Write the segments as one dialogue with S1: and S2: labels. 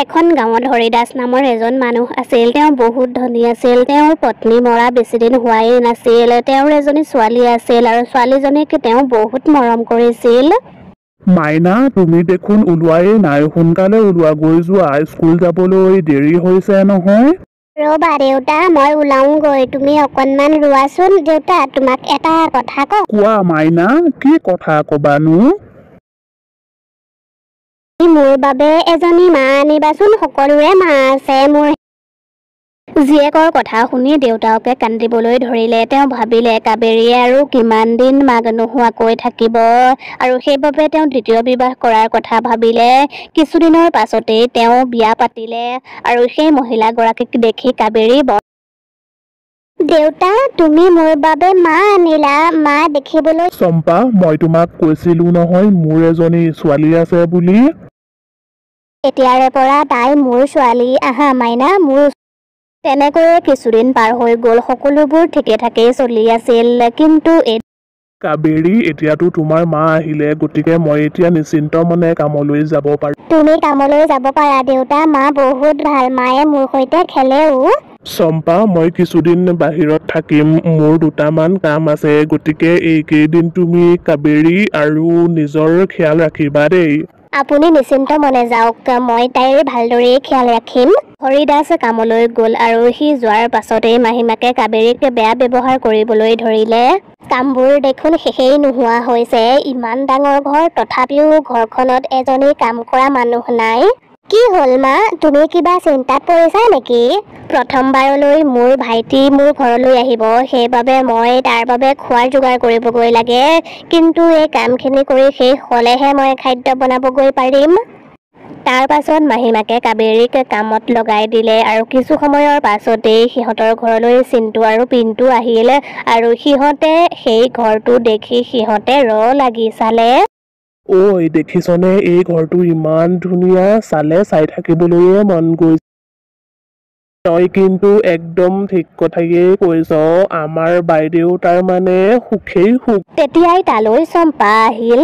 S1: এখন গাঁৱত হৰিদাস নামৰ এজন মানুহ আছিল। তেওঁ বহুত ধনী আছিল। তেওঁৰ পত্নী মৰা বেছিদিন হোৱাই নাছিল। তেওঁৰ এজনী ছোৱালী আছিল আৰু ছোৱালীজনীক তেওঁ বহুত মৰম কৰিছিল।
S2: মাইনা, তুমি দেখোন ওলোৱাই নাই। সোনকালে ওলোৱা, গৈ যোৱা, স্কুল যাবলৈ দেৰি হৈছে নহয়।
S3: ৰবা দেউতা, মই ওলাওঁগৈ, তুমি অকণমান ৰোৱাচোন। দেউতা, তোমাক এটা কথা কওঁ।
S2: কোৱা মাইনা, কি কথা কবানো?
S3: মোৰ বাবে এজনী মা আনিবাচোন। সকলোৰে মা আছে, মোৰ
S1: জীয়েকৰ কথা শুনি দেউতাকে কান্দিবলৈ ধৰিলে। তেওঁ ভাবিলে কাবেৰীয়ে আৰু কিমান দিন মাক নোহোৱাকৈ থাকিব আৰু সেইবাবে তেওঁ দ্বিতীয় বিবাহ কৰাৰ কথা ভাবিলে। কিছুদিনৰ পাছতেই তেওঁ বিয়া পাতিলে আৰু সেই মহিলাগৰাকীক দেখি কাবেৰী
S3: দেউতা, তুমি মোৰ বাবে মা আনিলা। মা দেখিবলৈ
S2: চম্পা, মই তোমাক কৈছিলো নহয় মোৰ এজনী ছোৱালী আছে বুলি।
S1: এতিয়াৰে পৰা তাই মোৰ ছোৱালী। আহা মাইনা, মোৰ তেনেকৈয়ে কিছুদিন পাৰ হৈ গ'ল। সকলোবোৰ ঠিকে ঠাকেই চলি আছিল। কিন্তু
S2: কাবেৰী, এতিয়াতো তোমাৰ মা আহিলে, গতিকে মই এতিয়া নিশ্চিন্ত মনে কামলৈ যাব পাৰো।
S3: তুমি কামলৈ যাব পাৰা দেউতা। মা বহুত ভাল। মায়ে মোৰ সৈতে খেলেও।
S2: চম্পা, মই কিছুদিন বাহিৰত থাকিম। মোৰ দুটামান কাম আছে, গতিকে এইকেইদিন তুমি কাবেৰী আৰু নিজৰ খিয়াল ৰাখিবা দেই।
S1: আপুনি নিশ্চিন্ত মনে যাওক, মই তাইৰ ভালদৰেই খিয়াল ৰাখিম। হৰিদাস কামলৈ গ'ল আৰু সি যোৱাৰ পাছতেই মাহীমাকে কাবেৰীক বেয়া ব্যৱহাৰ কৰিবলৈ ধৰিলে। কামবোৰ দেখোন শেষেই নোহোৱা হৈছে। ইমান ডাঙৰ ঘৰ, তথাপিও ঘৰখনত এজনী কাম কৰা মানুহ নাই। কি হ'ল মা, তুমি কিবা চিন্তাত পৰিছা নেকি? প্ৰথমবাৰলৈ মোৰ ভাইটি মোৰ ঘৰলৈ আহিব, সেইবাবে মই তাৰ বাবে খোৱাৰ যোগাৰ কৰিবগৈ লাগে। কিন্তু এই কামখিনি কৰি শেষ হ'লেহে মই খাদ্য বনাবগৈ পাৰিম। তাৰ পাছত মাহীমাকে কাবেৰীক কামত লগাই দিলে আৰু কিছু সময়ৰ পাছতেই সিহঁতৰ ঘৰলৈ চিন্তু আৰু পিন্তু আহিল আৰু সিহঁতে সেই ঘৰটো দেখি সিহঁতে লাগি চালে।
S2: ঐ, দেখিছনে এই ঘৰটো ইমান ধুনীয়া, চাই থাকিবলৈয়ে মন গৈছে। তই কিন্তু একদম ঠিক কথায়ে কৈছ। আমাৰ বাইদেউ তাৰ মানে সুখেই সুখ।
S1: তেতিয়াই তালৈ চম্পা আহিল।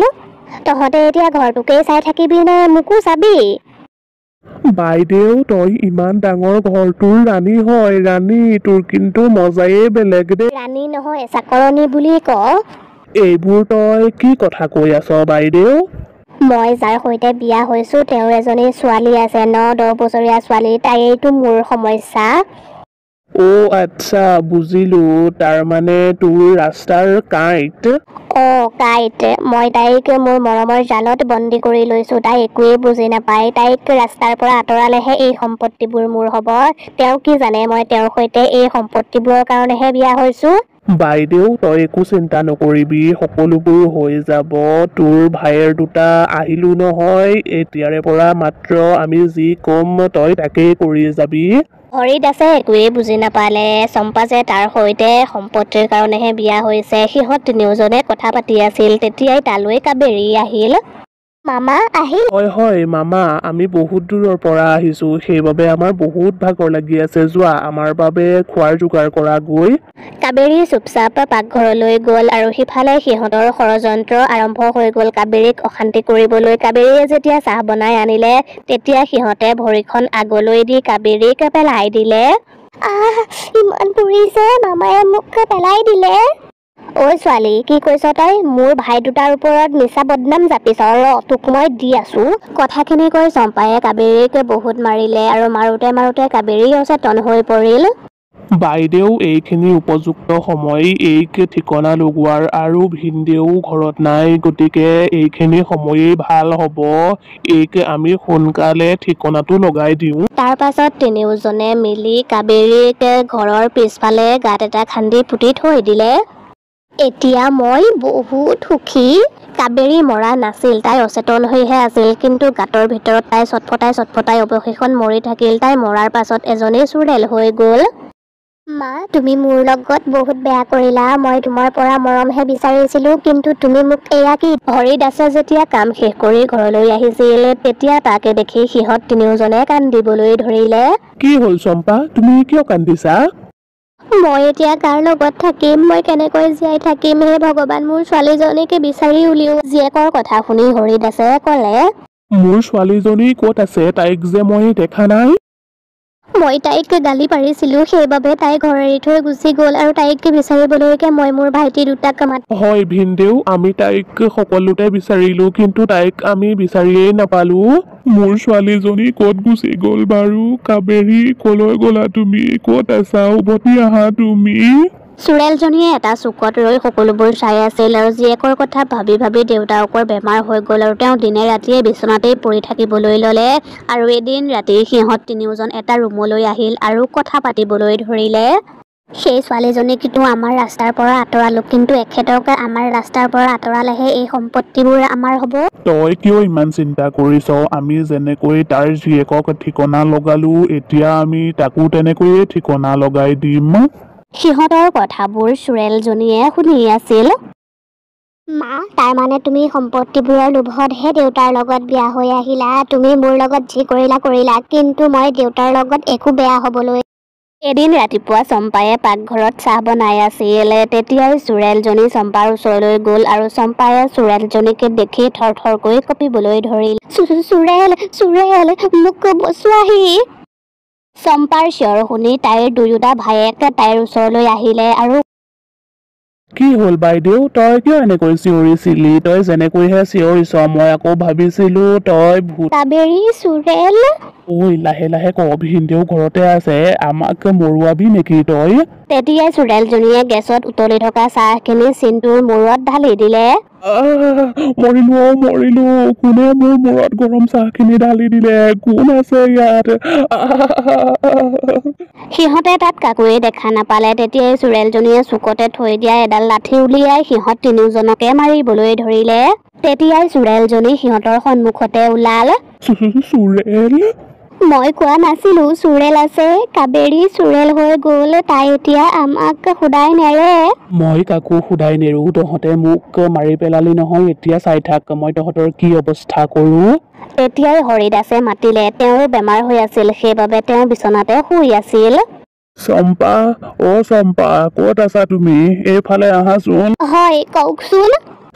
S1: তহঁতে এতিয়া ঘৰটোকেই চাই থাকিবি নে মোকো চাবি?
S2: বাইদেউ, তই ইমান ডাঙৰ ঘৰটোৰ ৰাণী হয়। ৰাণী, তোৰ কিন্তু মজায়ে বেলেগ দেই।
S1: ৰাণী নহয়, চাকৰণী বুলি ক।
S2: এইবোৰ তই কি কথা কৈ আছ বাইদেউ?
S1: মই যাৰ সৈতে বিয়া হৈছো তেওঁৰ এজনী ছোৱালী আছে, 9-10 বছৰীয়া ছোৱালী। তাইতো মোৰ সমস্যা।
S2: আচ্ছা, বুজিলো। তাৰমানে তোৰ ৰাস্তাৰ কাঁইট।
S1: কাঁইট। মই তাইক মোৰ মৰমৰ জালত বন্দী কৰি লৈছো। তাই একোৱেই বুজি নাপায়। তাইক ৰাস্তাৰ পৰা আঁতৰালেহে এই সম্পত্তিবোৰ মোৰ হ'ব। তেওঁ কি জানে মই তেওঁৰ সৈতে এই সম্পত্তিবোৰৰ কাৰণেহে বিয়া হৈছো।
S2: বাইদেউ, তই একো চিন্তা নকৰিবি, সকলোবোৰ হৈ যাব। তোৰ ভাইয়েৰ দুটা আহিলো নহয়, এতিয়াৰে পৰা মাত্ৰ আমি যি কম তই তাকেই কৰি যাবি।
S1: হৰিদাসে একোৱেই বুজি নাপালে। চম্পা যে তাৰ সৈতে সম্পত্তিৰ কাৰণেহে বিয়া হৈছে। সিহঁত তিনিওজনে কথা পাতি আছিল। তেতিয়াই তালৈ কাবেৰী আহিল। মামা আহিল।
S2: হয় মামা, আমি বহুত দূৰৰ পৰা আহিছো, সেইবাবে আমাৰ বহুত ভাগৰ লাগি আছে। যোৱা, আমাৰ বাবে খোৱাৰ যোগাৰ কৰা গৈ।
S1: কাবেৰী চুপচাপ পাকঘৰলৈ গ'ল আৰু সিফালে সিহঁতৰ ষড়যন্ত্ৰ আৰম্ভ হৈ গ'ল কাবেৰীক অশান্তি কৰিবলৈ। কাবেৰীয়ে যেতিয়া চাহ বনাই আনিলে, তেতিয়া সিহঁতে ভৰিখন আগলৈ দি কাবেৰীক পেলাই দিলে।
S3: ইমান পুৰিছে, মামায়ে মোক পেলাই দিলে।
S1: ঐ ছোৱালী, কি কৈছ তই? মোৰ ভাই দুটাৰ ওপৰত মিছা বদনাম জাপিছ। তোক মই দি আছো। কথাখিনি কৈ চম্পায়ে কাবেৰীক বহুত মাৰিলে আৰু মাৰোতে কাবেৰী অচেতন হৈ পৰিল।
S2: বাইদেউ, এইখিনি উপযুক্ত সময় এইক ঠিকনা লগোৱাৰ, আৰু ভিনদেউ ঘৰত নাই, গতিকে এইখিনি সময়েই ভাল হ'ব। এইক আমি সোনকালে ঠিকনাটো লগাই দিওঁ।
S1: তাৰ পাছত তিনিওজনে মিলি কাবেৰীক ঘৰৰ পিছফালে গাঁত এটা খান্দি পুতি থৈ দিলে। এতিয়া মই বহুত সুখী। কাবেৰী মৰা নাছিল, তাই অচেতন হৈহে আছিল। কিন্তু গাঁতৰ ভিতৰত তাই চটফটাই অৱশেষত মৰি থাকিল। তাই মৰাৰ পাছত এজনী চুৰেল হৈ গ'ল।
S3: মা, তুমি মোৰ লগত বহুত বেয়া কৰিলা। মই তোমাৰ পৰা মৰমহে বিচাৰিছিলো, কিন্তু তুমি মোক এয়া কি?
S1: হৰিদাসে যেতিয়া কাম শেষ কৰি ঘৰলৈ আহিছিল, তেতিয়া তাকে দেখি সিহঁত তিনিওজনে কান্দিবলৈ ধৰিলে।
S2: কি হ'ল চম্পা, তুমি কিয় কান্দিছা?
S1: মই এতিয়া কাৰ লগত থাকিম? মই কেনেকৈ জীয়াই থাকিম? হে ভগৱান, মোৰ ছোৱালীজনীকে বিচাৰি উলিওৱা। জীয়েকৰ কথা শুনি হৰিদাসে ক'লে,
S2: মোৰ ছোৱালীজনী ক'ত আছে? তাইক যে মই দেখা নাই।
S3: মই তাইক গালি পাৰিছিলোঁ, সেইবাবে তাই ঘৰ এৰি থৈ গুচি গ'ল আৰু তাইক বিচাৰিবলৈকে মই মোৰ ভাইটি দুটাক
S2: হয় ভিনদেউ, আমি তাইক সকলোতে বিচাৰিলো, কিন্তু তাইক আমি বিচাৰিয়েই নাপালো। মোৰ ছোৱালীজনী ক'ত গুচি গ'ল বাৰু? কাবেৰী, কলৈ গ'লা তুমি? ক'ত আছা? উভতি আহা তুমি।
S1: চুৰেলজনীয়ে এটা চুকত ৰৈ সকলোবোৰ চাই আছিল আৰু জীয়েকৰ কথা ভাবি ভাবি দেউতাকৰ বেমাৰ হৈ গ'ল আৰু তেওঁ দিনে ৰাতিয়ে বিচনাতেই পৰি থাকিবলৈ ল'লে। আৰু এদিন ৰাতি সিহঁত তিনিওজন এটা ৰুমলৈ আহিল আৰু কথা পাতিবলৈ ধৰিলে।
S3: সেই ছোৱালীজনীকতো আমাৰ ৰাস্তাৰ পৰা আঁতৰালো, কিন্তু এখেতক আমাৰ ৰাস্তাৰ পৰা আঁতৰালেহে এই সম্পত্তিবোৰ আমাৰ হ'ব।
S2: তই কিয় ইমান চিন্তা কৰিছ? আমি যেনেকৈ তাৰ জীয়েকক ঠিকনা লগালো, এতিয়া আমি তাকো তেনেকৈয়ে ঠিকনা লগাই দিম।
S1: সিহঁতৰ কথাবোৰ চুৰেলজনীয়ে শুনি আছিল।
S3: মা, তাৰমানে তুমি সম্পত্তিবোৰৰ লোভতহে দেউতাৰ লগত বিয়া হৈ আহিলা। তুমি মোৰ লগত যি কৰিলা কৰিলা, কিন্তু মই দেউতাৰ লগত একো বেয়া হ'বলৈ।
S1: এদিন ৰাতিপুৱা চম্পায়ে পাকঘৰত চাহ বনাই আছিল। তেতিয়াই চুৰেলজনী চম্পাৰ ওচৰলৈ গ'ল আৰু চম্পায়ে চুৰেলজনীক দেখি থৰথৰকৈ কঁপিবলৈ ধৰিল।
S3: চুৰেল, চুৰেল, মোক বচোৱাহি।
S1: চম্পাৰ চিঞৰ শুনি তাইৰ দুয়োটা ভায়েক তাইৰ ওচৰলৈ আহিলে আৰু
S2: কি হ'ল বাইদেউ, তই কিয় এনেকৈ চিঞৰিছিলি? তই যেনেকৈহে চিঞৰিছ, মই আকৌ ভাবিছিলো তই ভূত।
S3: কাবেৰী, চুৰেল।
S2: ঐ লাহে লাহে ক, ভিনদেউ ঘৰতে আছে, আমাক মৰুৱাবি নেকি তই?
S1: তেতিয়াই চুৰেলজনীয়ে গেছত উতলি থকা চাহখিনি চিন্তুৰ মূৰত ঢালি দিলে।
S2: মৰিলো। কোনে মোৰ মূৰত গৰম চাহখিনি ঢালি দিলে? কোন আছে ইয়াত?
S1: সিহঁতে তাত কাকোৱে দেখা নাপালে। তেতিয়াই চুৰেলজনীয়ে চুকতে থৈ দিয়া এডাল লাঠি উলিয়াই সিহঁত তিনিওজনকে মাৰিবলৈ ধৰিলে। তেতিয়াই চুৰেলজনী সিহঁতৰ সন্মুখতে ওলাল।
S2: চুৰেল?
S1: মই কোৱা নাছিলো চুৰেল আছে? কাবেৰী চুৰেল হৈ গ'ল, তাই এতিয়া আমাক শুদাই নেৰে।
S2: মই কাকো শুদাই নেৰো, তহঁতে মোক মাৰি পেলালি নহয়, এতিয়া চাই থাক মই তহঁতৰ কি অৱস্থা কৰো।
S1: তেতিয়াই হৰিদাসে মাতিলে। তেওঁৰ বেমাৰ হৈ আছিল, সেইবাবে তেওঁ বিচনাতে শুই আছিল।
S2: চম্পা, চম্পা, ক'ত আছা তুমি? এইফালে আহাচোন।
S1: হয়, কওকচোন।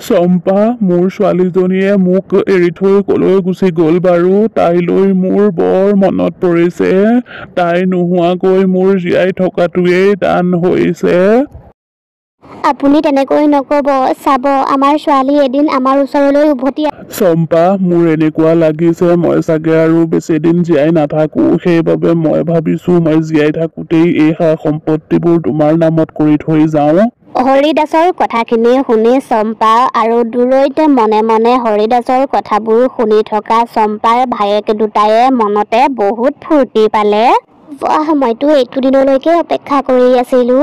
S2: চম্পা, মোৰ ছোৱালীজনীয়ে মোক এৰি থৈ কলৈ গুচি গ'ল বাৰু? তাইলৈ মোৰ বৰ মনত পৰিছে। তাই নোহোৱাকৈ মোৰ জীয়াই থকাটোৱেই টান হৈছে।
S1: আপুনি তেনেকৈ নকব, চাব আমাৰ ছোৱালী এদিন আমাৰ ওচৰলৈ উভতি
S2: চম্পা, মোৰ এনেকুৱা লাগিছে মই চাগে আৰু বেছি দিন জীয়াই নাথাকো। সেইবাবে মই ভাবিছো মই জীয়াই থাকোতেই এই সম্পত্তিবোৰ তোমাৰ নামত কৰি থৈ যাওঁ।
S1: হৰিদাসৰ কথাখিনি শুনি চম্পা আৰু দূৰৈত মনে মনে হৰিদাসৰ কথাবোৰ শুনি থকা চম্পাৰ ভায়েক দুটায়ে মনতে বহুত ফূৰ্তি পালে।
S3: বাহ, মইতো এইটো দিনলৈকে অপেক্ষা কৰি আছিলো।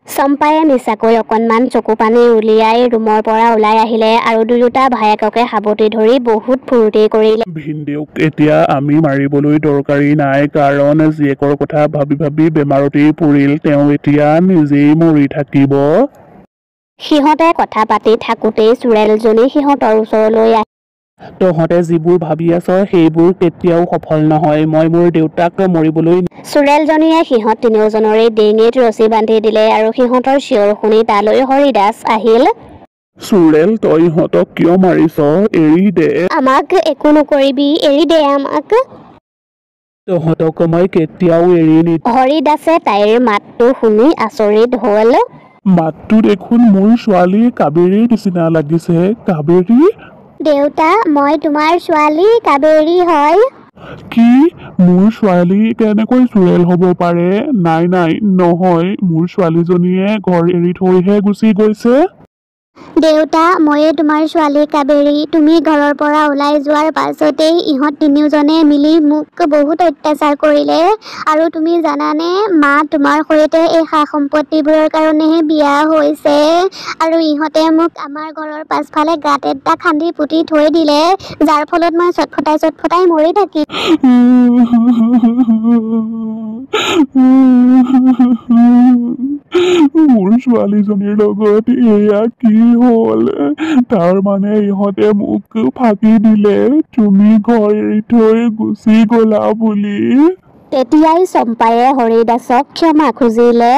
S1: চম্পায়ে মিছাকৈ অকণমান চকু পানী উলিয়াই ৰুমৰ পৰা ওলাই আহিলে আৰু দুয়োটা ভায়েককে সাৱটি ধৰি বহুত ফূৰ্তি কৰিলে।
S2: ভিনদেউক এতিয়া আমি মাৰিবলৈ দৰকাৰী নাই, কাৰণ জীয়েকৰ কথা ভাবি ভাবি বেমাৰতেই পৰিল। তেওঁ এতিয়া নিজেই মৰি থাকিব।
S1: সিহঁতে কথা পাতি থাকোতেই চুৰেলজনী সিহঁতৰ ওচৰলৈ আহিল।
S2: তহঁতে যিবোৰ ভাবি আছ সেইবোৰ কেতিয়াও সফল নহয়। মই মোৰ দেউতাক মৰিবলৈ
S1: চুৰেলজনীয়ে সিহঁত তিনিওজনৰে ডিঙিত ৰছী বান্ধি দিলে আৰু সিহঁতৰ চিঞৰ শুনি তালৈ হৰিদাস আহিল।
S2: চুৰেল, তই ইহঁতক কিয় মাৰিছ? এৰি দে।
S3: আমাক একো নকৰিবি, এৰি দে আমাক।
S2: তহঁতক মই কেতিয়াও এৰি নিদিওঁ।
S1: হৰিদাসে তাইৰ মাতটো শুনি আচৰিত হ'ল।
S2: মাতটো দেখোন মোৰ ছোৱালী কাবেৰীৰ নিচিনা লাগিছে। কাবেৰী?
S3: দেউতা, মই তোমাৰ ছোৱালী কাবেৰী হয়।
S2: কি? মোৰ ছোৱালী কেনেকৈ চুৰেল হ'ব পাৰে? নাই, নহয়, মোৰ ছোৱালীজনীয়ে ঘৰ এৰি থৈহে গুচি গৈছে।
S3: দেউতা, ময়ে তোমাৰ ছোৱালী কাবেৰী। তুমি ঘৰৰ পৰা ওলাই যোৱাৰ পাছতেই ইহঁত তিনিওজনে মিলি মোক বহুত অত্যাচাৰ কৰিলে। আৰু তুমি জানানে, মা তোমাৰ সৈতে এই সম্পত্তিবোৰৰ কাৰণেহে বিয়া হৈছে। আৰু ইহঁতে মোক আমাৰ ঘৰৰ পাছফালে গাঁত এটা খান্দি পুতি থৈ দিলে, যাৰ ফলত মই চটফটাই মৰি থাকিম।
S2: মোৰ ছোৱালীজনীৰ লগত এয়া কি হ'ল? তাৰ মানে ইহঁতে মোক ফাঁকি দিলে, তুমি ঘৰ এৰি থৈ গুচি গলা বুলি।
S1: তেতিয়াই চম্পায়ে হৰিদাসক ক্ষমা খুজিলে।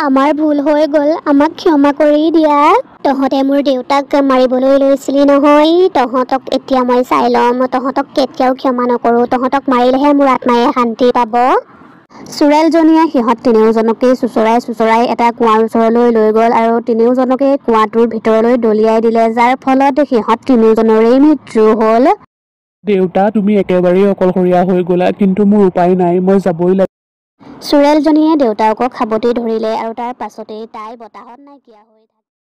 S3: আমাৰ ভুল হৈ গ'ল, আমাক ক্ষমা কৰি দিয়া। তহঁতে মোৰ দেউতাক মাৰিবলৈ লৈছিলি নহয়, তহঁতক এতিয়া মই চাই ল'ম। তহঁতক কেতিয়াও ক্ষমা নকৰোঁ। তহঁতক মাৰিলেহে মোৰ আত্মাই শান্তি পাব। চোৰেলজনীয়ে সিহঁত তিনিওজনকেই চুচৰাই এটা কুঁৱাৰ ওচৰলৈ লৈ গ'ল আৰু তিনিওজনকে কুঁৱাটোৰ ভিতৰলৈ দলিয়াই দিলে, যাৰ ফলত সিহঁত তিনিওজনৰেই মৃত্যু হ'ল।
S2: দেউতা, তুমি একেবাৰেই অকলশৰীয়া হৈ গ'লা, কিন্তু মোৰ উপায় নাই, মই যাবই লাগিব।
S3: চোৰেলজনীয়ে দেউতাকক সাবটি ধৰিলে আৰু তাৰ পাছতেই তাই বতাহত নাইকিয়া হৈ